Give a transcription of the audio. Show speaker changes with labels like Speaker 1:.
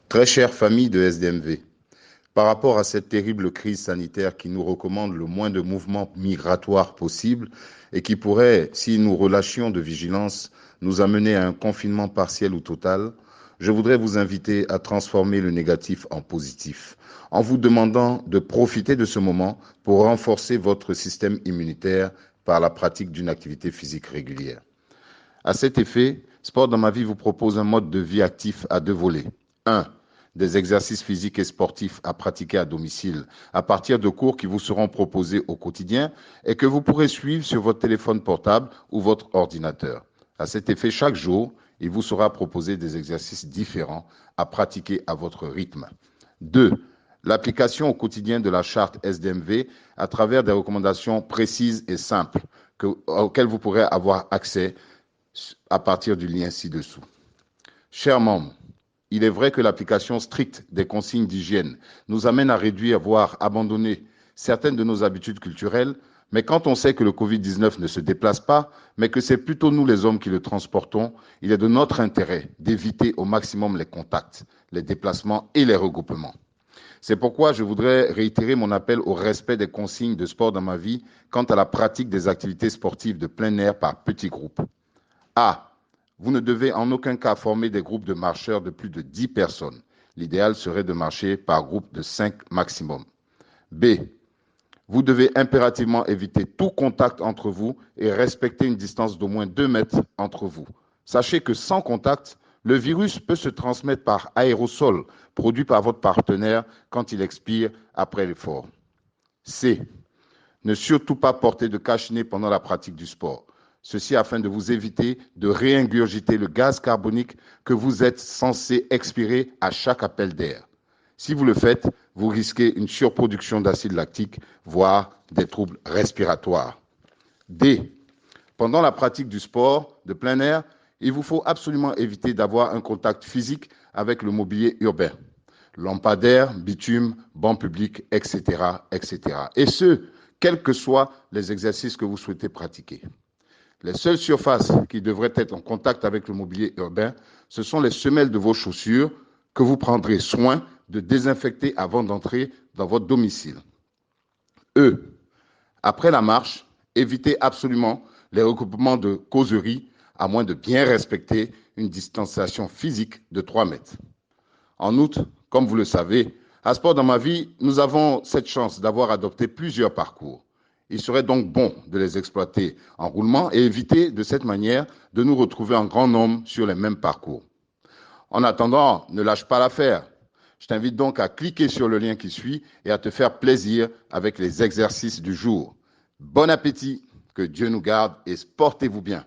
Speaker 1: Très chère famille de SDMV, par rapport à cette terrible crise sanitaire qui nous recommande le moins de mouvements migratoires possible et qui pourrait, si nous relâchions de vigilance, nous amener à un confinement partiel ou total, je voudrais vous inviter à transformer le négatif en positif, en vous demandant de profiter de ce moment pour renforcer votre système immunitaire par la pratique d'une activité physique régulière. À cet effet, Sport dans ma vie vous propose un mode de vie actif à deux volets. 1. Des exercices physiques et sportifs à pratiquer à domicile à partir de cours qui vous seront proposés au quotidien et que vous pourrez suivre sur votre téléphone portable ou votre ordinateur. À cet effet, chaque jour, il vous sera proposé des exercices différents à pratiquer à votre rythme. 2. L'application au quotidien de la charte SDMV à travers des recommandations précises et simples auxquelles vous pourrez avoir accès à partir du lien ci-dessous. Chers membres, il est vrai que l'application stricte des consignes d'hygiène nous amène à réduire, voire abandonner certaines de nos habitudes culturelles, mais quand on sait que le Covid-19 ne se déplace pas, mais que c'est plutôt nous les hommes qui le transportons, il est de notre intérêt d'éviter au maximum les contacts, les déplacements et les regroupements. C'est pourquoi je voudrais réitérer mon appel au respect des consignes de sport dans ma vie quant à la pratique des activités sportives de plein air par petits groupes. A. Vous ne devez en aucun cas former des groupes de marcheurs de plus de 10 personnes. L'idéal serait de marcher par groupe de 5 maximum. B. Vous devez impérativement éviter tout contact entre vous et respecter une distance d'au moins 2 mètres entre vous. Sachez que sans contact, le virus peut se transmettre par aérosol produit par votre partenaire quand il expire après l'effort. C. Ne surtout pas porter de cache-nez pendant la pratique du sport. Ceci afin de vous éviter de réingurgiter le gaz carbonique que vous êtes censé expirer à chaque appel d'air. Si vous le faites, vous risquez une surproduction d'acide lactique, voire des troubles respiratoires. D. Pendant la pratique du sport de plein air, il vous faut absolument éviter d'avoir un contact physique avec le mobilier urbain. Lampadaires, bitume, bancs publics, etc., etc. Et ce, quels que soient les exercices que vous souhaitez pratiquer. Les seules surfaces qui devraient être en contact avec le mobilier urbain, ce sont les semelles de vos chaussures que vous prendrez soin de désinfecter avant d'entrer dans votre domicile. E. Après la marche, évitez absolument les regroupements de causeries à moins de bien respecter une distanciation physique de 3 mètres. En outre, comme vous le savez, à Sport dans ma vie, nous avons cette chance d'avoir adopté plusieurs parcours. Il serait donc bon de les exploiter en roulement et éviter de cette manière de nous retrouver en grand nombre sur les mêmes parcours. En attendant, ne lâche pas l'affaire. Je t'invite donc à cliquer sur le lien qui suit et à te faire plaisir avec les exercices du jour. Bon appétit, que Dieu nous garde et portez-vous bien.